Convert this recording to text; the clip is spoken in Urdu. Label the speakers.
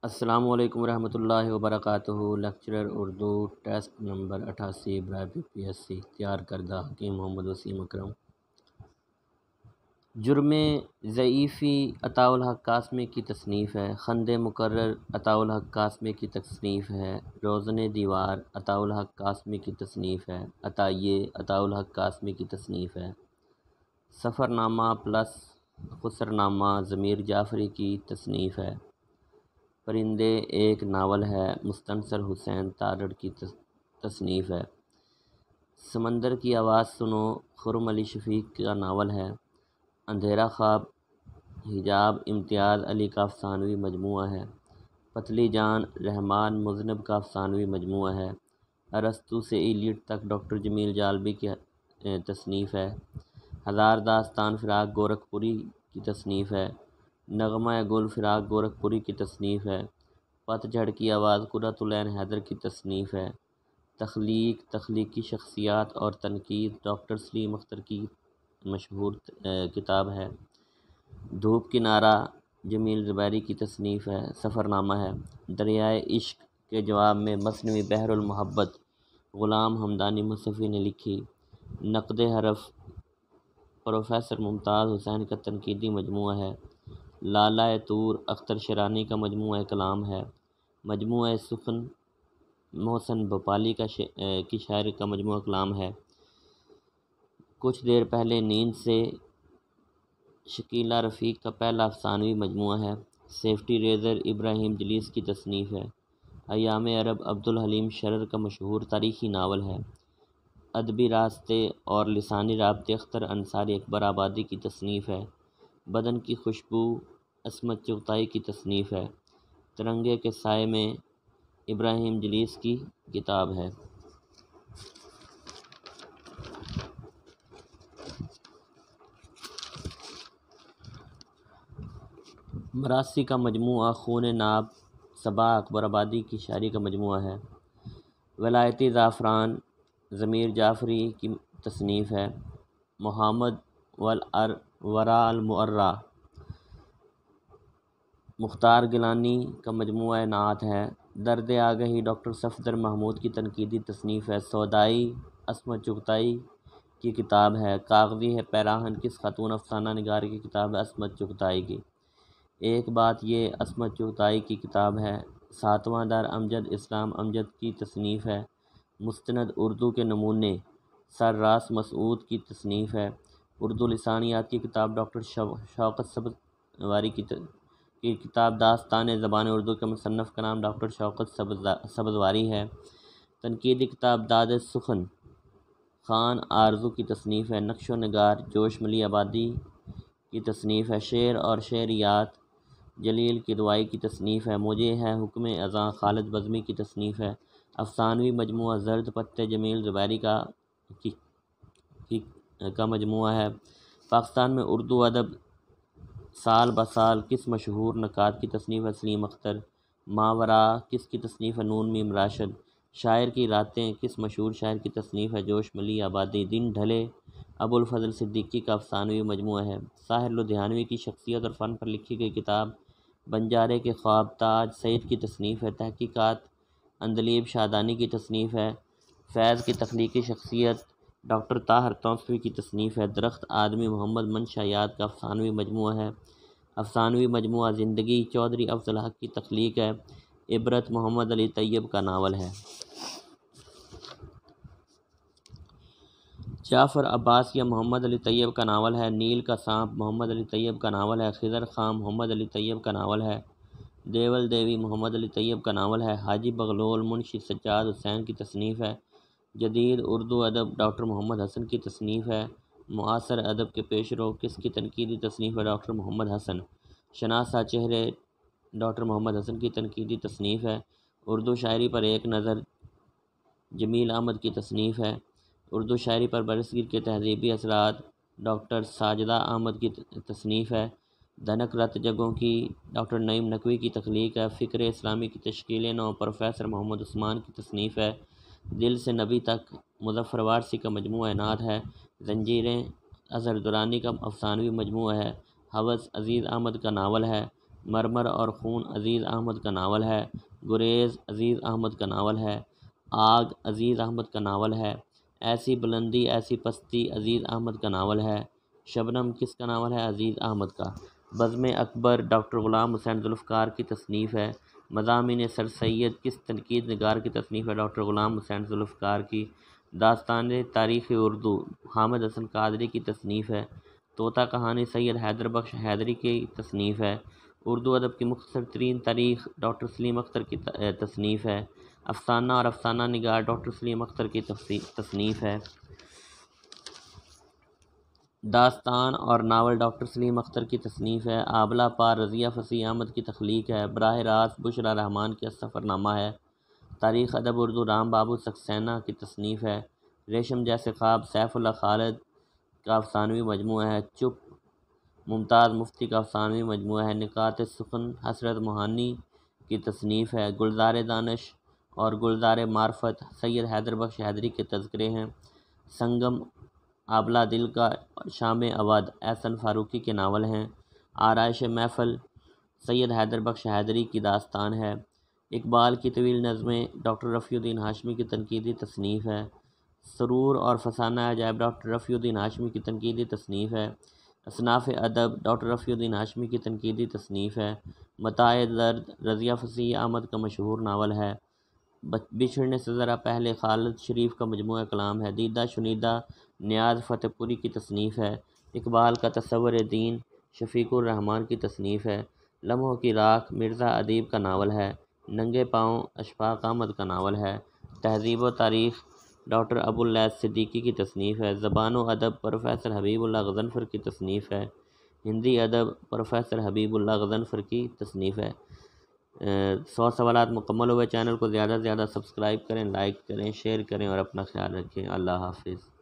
Speaker 1: السلام علیکم ورحمۃ اللہ وبرکاتہ۔ لیکچرر اردو ٹیسٹ نمبر 88 برائے PPSC تیار کردہ حکیم محمد وسیم اکرم۔ جرم ضعیفی عطاء الحق قاسمی کی تصنیف ہے۔ خند مقرر عطاء الحق قاسمی کی تصنیف ہے۔ روزن دیوار عطاء الحق قاسمی کی تصنیف ہے۔ عطائیے عطاء الحق قاسمی کی تصنیف ہے۔ سفرنامہ پلس خسرنامہ ضمیر جعفری کی تصنیف ہے۔ پرندے ایک ناول ہے، مستنصر حسین تارڑ کی تصنیف ہے۔ سمندر کی آواز سنو خرم علی شفیق کا ناول ہے۔ اندھیرا خواب حجاب امتیاز علی کا افسانوی مجموعہ ہے۔ پتلی جان رحمان مذنب کا افسانوی مجموعہ ہے۔ ارسطو سے ایلیٹ تک ڈاکٹر جمیل جالبی کی تصنیف ہے۔ ہزار داستان فراق گورکھپوری کی تصنیف ہے۔ نغمہ گل فراق گورکھپوری کی تصنیف ہے۔ پت جھڑ کی آواز قرۃ العین حیدر کی تصنیف ہے۔ تخلیقی شخصیات اور تنقید ڈاکٹر سلیم اختر کی مشہور کتاب ہے۔ دھوپ کنارہ جمیل زبیری کی تصنیف ہے۔ سفرنامہ ہے۔ دریائے عشق کے جواب میں مثنوی بحر المحبت غلام حمدانی مصطفی نے لکھی۔ نقد حرف پروفیسر ممتاز حسین کا تنقیدی مجموعہ ہے۔ لالہ طور اختر شیرانی کا مجموعہ کلام ہے۔ مجموعہ سخن محسن بھوپالی کی شاعری کا مجموعہ کلام ہے۔ کچھ دیر پہلے نیند سے شکیلہ رفیق کا پہلا افسانوی مجموعہ ہے۔ سیفٹی ریزر ابراہیم جلیس کی تصنیف ہے۔ ایام عرب عبدالحلیم شرر کا مشہور تاریخی ناول ہے۔ ادبی راستے اور لسانی رابطے اختر انصاری اکبر آبادی کی تصنیف ہے۔ بدن کی خوشبو عصمت چغتائی کی تصنیف ہے۔ ترنگے کے سائے میں ابراہیم جلیس کی کتاب ہے۔ مراسی کا مجموعہ خون ناب صبا اکبر آبادی کی شاعری کا مجموعہ ہے۔ ولایتی زعفران ضمیر جعفری کی تصنیف ہے۔ محمد والورا المعرہ مختار گیلانی کا مجموعہ نعت ہے۔ درد آگہی ڈاکٹر صفدر محمود کی تنقیدی تصنیف ہے۔ سودائی عصمت چغتائی کی کتاب ہے۔ کاغذی ہے پیراہن کس خاتون افسانہ نگار کی کتاب ہے عصمت چغتائی کی۔ ایک بات یہ عصمت چغتائی کی کتاب ہے۔ ساتواں در امجد اسلام امجد کی تصنیف ہے۔ مستند اردو کے نمونے سر راس مسعود کی تصنیف ہے۔ اردو لسانیات کی کتاب ڈاکٹر شوکت سبزواری کی کتاب داستان زبان اردو کے مصنف کا نام ڈاکٹر شوکت سبزواری ہے۔ تنقیدی کتاب داد سخن خان آرزو کی تصنیف ہے۔ نقش و نگار جوش ملی آبادی کی تصنیف ہے۔ شعر اور شعریات جلیل کدوائی کی تصنیف ہے۔ مجھے ہے حکم اذاں خالد بزمی کی تصنیف ہے۔ افسانوی مجموعہ زرد پتے جمیل زبیری کا مجموعہ ہے۔ پاکستان میں اردو ادب سال بسال کس مشہور نقاد کی تصنیف ہے سلیم اختر۔ ماورا کس کی تصنیف ہے نون میم راشد۔ شاعر کی راتیں کس مشہور شاعر کی تصنیف ہے جوش ملی آبادی۔ دن ڈھلے ابو الفضل صدیقی کا افسانوی مجموعہ ہے۔ ساحر لدھیانوی کی شخصیت اور فن پر لکھی گئی کتاب بنجارے کے خواب تاج سعید کی تصنیف ہے۔ تحقیقات اندلیب شادانی کی تصنیف ہے۔ فیض کی تخلیقی شخصیت ڈاکٹر طاہر توسوی کی تصنیف ہے۔ درخت آدمی محمد منشا یاد کا افسانوی مجموعہ ہے۔ افسانوی مجموعہ زندگی چودھری افضل حق کی تخلیق ہے۔ عبرت محمد علی طیب کا ناول ہے۔ جعفر عباسیہ محمد علی طیب کا ناول ہے۔ نیل کا سانپ محمد علی طیب کا ناول ہے۔ خضر خان محمد علی طیب کا ناول ہے۔ دیول دیوی محمد علی طیب کا ناول ہے۔ حاجی بغلول منشی سجاد حسین کی تصنیف ہے۔ جدید اردو ادب ڈاکٹر محمد حسن کی تصنیف ہے۔ معاصر ادب کے پیش رو کس کی تنقیدی تصنیف ہے ڈاکٹر محمد حسن۔ شناسہ چہرے ڈاکٹر محمد حسن کی تنقیدی تصنیف ہے۔ اردو شاعری پر ایک نظر جمیل احمد کی تصنیف ہے۔ اردو شاعری پر برصغیر کے تہذیبی اثرات ڈاکٹر ساجدہ احمد کی تصنیف ہے۔ دھنک رت جگوں کی ڈاکٹر نعیم نقوی کی تخلیق ہے۔ فکر اسلامی کی تشکیل نو پروفیسر محمد عثمان کی تصنیف ہے۔ دل سے نبی تک مظفر وارثی کا مجموعہ نعت ہے۔ زنجیریں اظہر درانی کا افسانوی مجموعہ ہے۔ ہوس عزیز احمد کا ناول ہے۔ مرمر اور خون عزیز احمد کا ناول ہے۔ گریز عزیز احمد کا ناول ہے۔ آگ عزیز احمد کا ناول ہے۔ ایسی بلندی ایسی پستی عزیز احمد کا ناول ہے۔ شبنم کس کا ناول ہے؟ عزیز احمد کا۔ بزم اکبر ڈاکٹر غلام حسین ذوالفقار کی تصنیف ہے۔ مضامین سر سید کس تنقید نگار کی تصنیف ہے؟ ڈاکٹر غلام حسین ذوالفقار کی۔ داستان تاریخ اردو حامد حسن قادری کی تصنیف ہے۔ طوطا کہانی سید حیدر بخش حیدری کی تصنیف ہے۔ اردو ادب کی مختصر ترین تاریخ ڈاکٹر سلیم اختر کی تصنیف ہے۔ افسانہ اور افسانہ نگار ڈاکٹر سلیم اختر کی تصنیف ہے۔ داستان اور ناول ڈاکٹر سلیم اختر کی تصنیف ہے۔ آبلہ پار رضیہ فصیح احمد کی تخلیق ہے۔ براہ راست بشریٰ رحمان کا سفر نامہ ہے۔ تاریخ ادب اردو رام بابو سکسینہ کی تصنیف ہے۔ ریشم جیسے خواب سیف اللہ خالد کا افسانوی مجموعہ ہے۔ چپ ممتاز مفتی کا افسانوی مجموعہ ہے۔ نکات سخن حسرت موہانی کی تصنیف ہے۔ گلزار دانش اور گلزار معرفت سید حیدر بخش حیدری کے تذکرے ہیں۔ سنگم آبلہ دل کا شام اودھ احسن فاروقی کے ناول ہیں۔ آرائش محفل سید حیدر بخش حیدری کی داستان ہے۔ اقبال کی طویل نظمیں ڈاکٹر رفیع الدین ہاشمی کی تنقیدی تصنیف ہے۔ سرور اور فسانہ عجائب ڈاکٹر رفیع الدین ہاشمی کی تنقیدی تصنیف ہے۔ اصناف ادب ڈاکٹر رفیع الدین ہاشمی کی تنقیدی تصنیف ہے۔ متاع درد رضیہ فصیح احمد کا مشہور ناول ہے۔ بچھڑنے سے ذرا پہلے خالد شریف کا مجموعہ کلام ہے۔ دیدہ شنیدہ نیاز فتح پوری کی تصنیف ہے۔ اقبال کا تصور دین شفیق الرحمان کی تصنیف ہے۔ لمحوں کی راکھ مرزا ادیب کا ناول ہے۔ ننگے پاؤں اشفاق احمد کا ناول ہے۔ تہذیب و تاریخ ڈاکٹر ابو اللیث صدیقی کی تصنیف ہے۔ زبان و ادب پروفیسر حبیب اللہ غضنفر کی تصنیف ہے۔ ہندی ادب پروفیسر حبیب اللہ غضنفر کی تصنیف ہے۔ 100 سوالات مکمل ہوئے۔ چینل کو زیادہ سے زیادہ سبسکرائب کریں، لائک کریں، شیئر کریں اور اپنا خیال رکھیں۔ اللہ حافظ۔